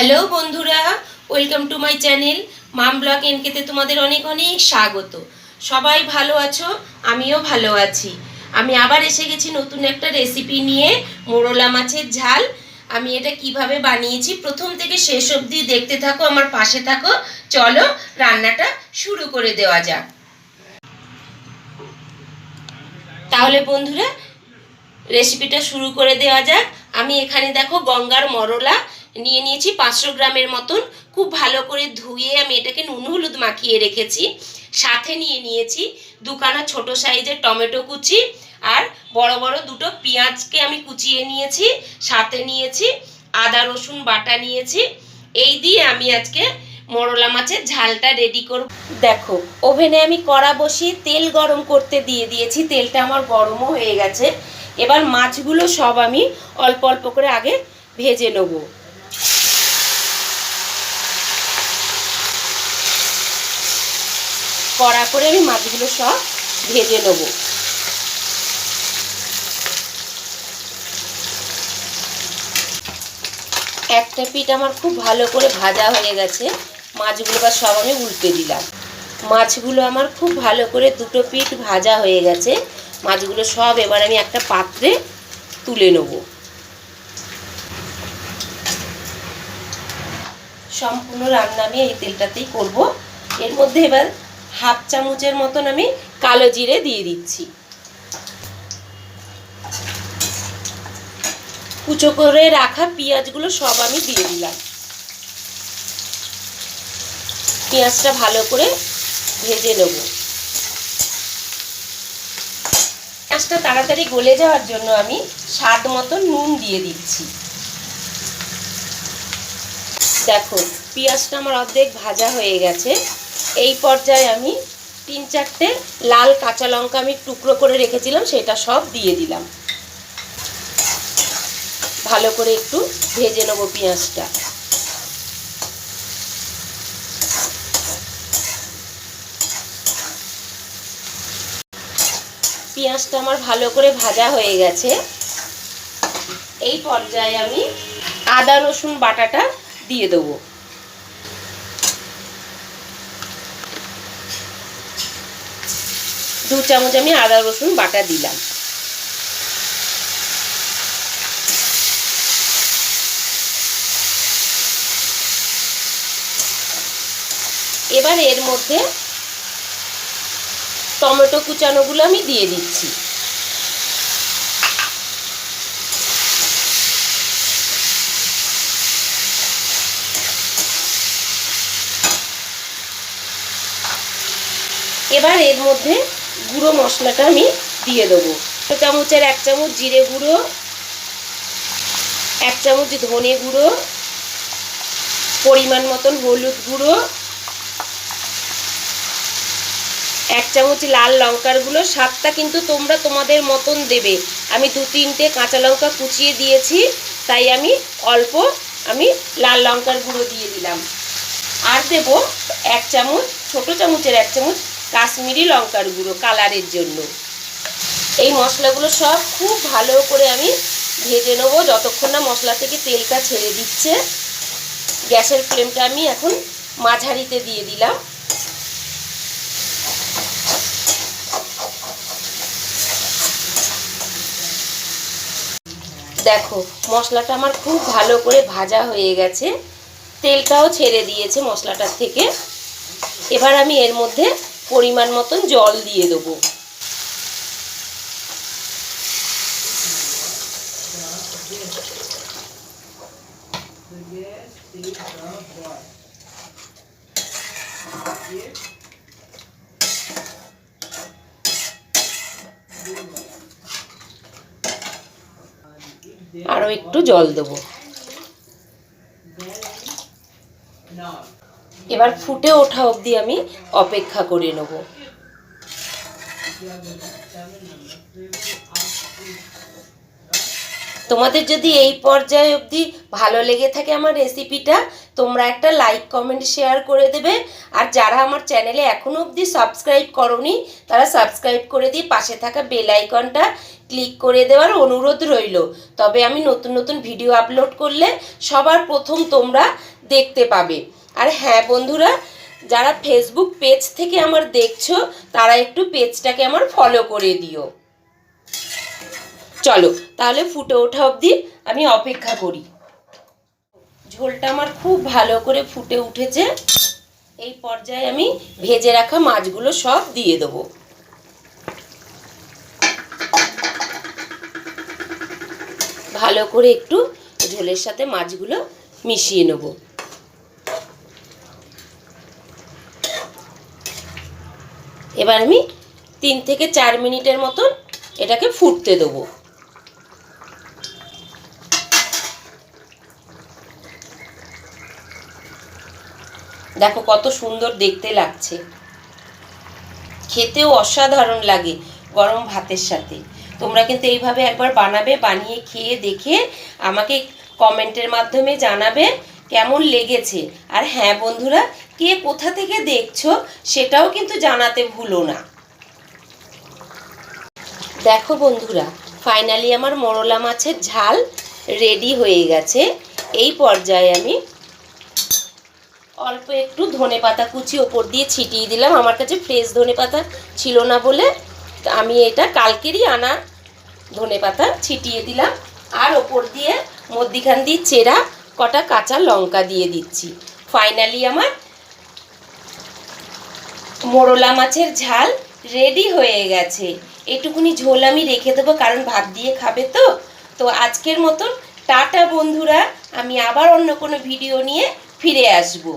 Hello বন্ধুরা, welcome to my channel mum blog এনকেতে তোমাদের অনেক অনেক স্বাগত। সবাই ভালো আছো? আমিও ভালো আছি। আমি আবার এসে গেছি নতুন একটা রেসিপি নিয়ে, মোরলা মাছের ঝাল। আমি এটা কিভাবে বানিয়েছি প্রথম থেকে শেষ অবধি দেখতে থাকো, আমার পাশে থাকো। চলো রান্নাটা শুরু করে দেওয়া যাক। তাহলে বন্ধুরা রেসিপিটা শুরু করে দেওয়া যাক। আমি এখানে দেখো গঙ্গার মরলা নিয়ে নিয়েছি 500 গ্রামের মতন। খুব ভালো করে ধুয়ে আমি এটাকে নুন হলুদ মাখিয়ে রেখেছি। সাথে নিয়ে নিয়েছি দুখানা ছোট সাইজের টমেটো কুচি, আর বড় বড় দুটো পেঁয়াজকে আমি কুচিয়ে নিয়েছি। সাথে নিয়েছি আদা রসুন বাটা নিয়েছি। এই দিয়ে আমি আজকে মোরলা মাছের ঝালটা রেডি করব। দেখো ওভেনে আমি কড়া বসিয়ে তেল গরম করতে দিয়ে দিয়েছি। তেলটা আমার গরমও হয়ে গেছে। এবার মাছগুলো সব আমি অল্প অল্প করে আগে ভেজে নেব। কড়া করে আমি মাছগুলো সব ভেজে নেব। একটা পিঠ আমার খুব ভালো করে ভাজা হয়ে গেছে। মাছগুলো বা সব আমি উল্টে দিলাম। মাছগুলো আমার খুব ভালো করে দুটো পিঠ ভাজা হয়ে গেছে। মাছগুলো সব এবার আমি একটা পাত্রে তুলে নেব। সম্পূর্ণ রান্না আমি এই তেলটাতেই করব। এর মধ্যে এবার হাফ চামচের মতন আমি কালো জিরে দিয়ে দিচ্ছি। কুচো করে রাখা পেঁয়াজগুলো সব আমি দিয়ে দিলাম। পেঁয়াজটা ভালো করে ভেজে নেব। পেঁয়াজটা তাড়াতাড়ি গলে যাওয়ার জন্য আমি স্বাদ মতো নুন দিয়ে দিচ্ছি। দেখো পেঁয়াজটা আমার অর্ধেক ভাজা হয়ে গেছে। এই পর্যায়ে আমি 3-4টে লাল কাঁচা লঙ্কা আমি টুকরো করে রেখেছিলাম, সেটা সব দিয়ে দিলাম। ভালো করে একটু ভেজে নেব পেঁয়াজটা। পেঁয়াজটা আমার ভালো করে ভাজা হয়ে গেছে। এই পর্যায়ে আমি আদা রসুন বাটাটা দিয়ে দেবো। 2 চামচ আমি আদা রসুন বাটা দিলাম। এবার এর মধ্যে টমেটো কুচানোগুলো আমি দিয়ে দিচ্ছি। এবার এর মধ্যে গুঁড়ো মশলাটা আমি দিয়ে দেবো। 1 চামচের 1 চামচ জিরে গুঁড়ো, 1 চামচ ধনে গুঁড়ো, পরিমাণ মতন হলুদ গুঁড়ো, 1 চামচ লাল লঙ্কার গুঁড়ো। স্বাদটা কিন্তু তোমরা তোমাদের মতন দেবে। আমি 2-3টে কাঁচা লঙ্কা কুচিয়ে দিয়েছি, তাই আমি অল্প লাল লঙ্কার গুঁড়ো দিয়ে দিলাম। আর দেব 1 চামচ, ছোটো চামচের 1 চামচ কাশ্মীরি লঙ্কার গুঁড়ো কালারের জন্য। এই মশলাগুলো সব খুব ভালো করে আমি ভেজে নেবো যতক্ষণ না মশলা থেকে তেলটা ছেড়ে দিচ্ছে। গ্যাসের ফ্লেমটা আমি এখন মাঝারিতে দিয়ে দিলাম। দেখো মশলাটা আমার খুব ভালো করে ভাজা হয়ে গেছে, তেলটাও ছেড়ে দিয়েছে মশলাটার থেকে। এবার আমি এর মধ্যে পরিমাণ মতন জল দিয়ে দেবো। আরও একটু জল দেবো। এবার ফুটে ওঠা অবধি আমি অপেক্ষা করে নেব। তোমাদের যদি এই পর্যায়ে অবধি ভালো লেগে থাকে আমার রেসিপিটা, তোমরা একটা লাইক কমেন্ট শেয়ার করে দেবে। আর যারা আমার চ্যানেলে এখনো অবধি সাবস্ক্রাইব করোনি, তারা সাবস্ক্রাইব করে দিয়ে পাশে থাকা বেল আইকনটা ক্লিক করে দেওয়ার অনুরোধ রইল। তবে আমি নতুন নতুন ভিডিও আপলোড করলে সবার প্রথম তোমরা দেখতে পাবে। আর হ্যাঁ বন্ধুরা, যারা ফেসবুক পেজ থেকে আমার দেখছো তারা একটু পেজটাকে আমার ফলো করে দিও। চলো তাহলে ফুটে ওঠা অবধি আমি অপেক্ষা করি। ঝোলটা আমার খুব ভালো করে ফুটে উঠেছে। এই পর্যায়ে আমি ভেজে রাখা মাছগুলো সব দিয়ে দেবো। ভালো করে একটু ঝোলের সাথে মাছগুলো মিশিয়ে নেব। এবার আমি 3 থেকে 4 মিনিটের মতন এটাকে ফুটতে দেবো। দেখো কত সুন্দর দেখতে লাগছে, খেতেও অসাধারণ লাগে গরম ভাতের সাথে। তোমরা কিন্তু এইভাবে একবার বানাবে, বানিয়ে খেয়ে দেখে আমাকে কমেন্টের মাধ্যমে জানাবে কেমন লেগেছে। আর হ্যাঁ বন্ধুরা, কে কোথা থেকে দেখছো সেটাও কিন্তু জানাতে ভুলো না। দেখো বন্ধুরা, ফাইনালি আমার মোরলা মাছের ঝাল রেডি হয়ে গেছে। এই পর্যায়ে আমি অল্প একটু ধনেপাতা কুচি ওপর দিয়ে ছিটিয়ে দিলাম। আমার কাছে ফ্রেশ ধনেপাতা ছিল না বলে আমি এটা কালকেরই আনা ধনেপাতা ছিটিয়ে দিলাম। আর ওপর দিয়ে মধ্যিখান দিয়ে চেরা কটা কাঁচা লঙ্কা দিয়ে দিচ্ছি। ফাইনালি আমার মোরলা মাছের ঝাল রেডি হয়ে গেছে। এটুকুনি ঝোল আমি রেখে দেবো, কারণ ভাত দিয়ে খাবে তো। তো আজকের মতন টাটা বন্ধুরা, আমি আবার অন্য কোনো ভিডিও নিয়ে ফিরে আসবো।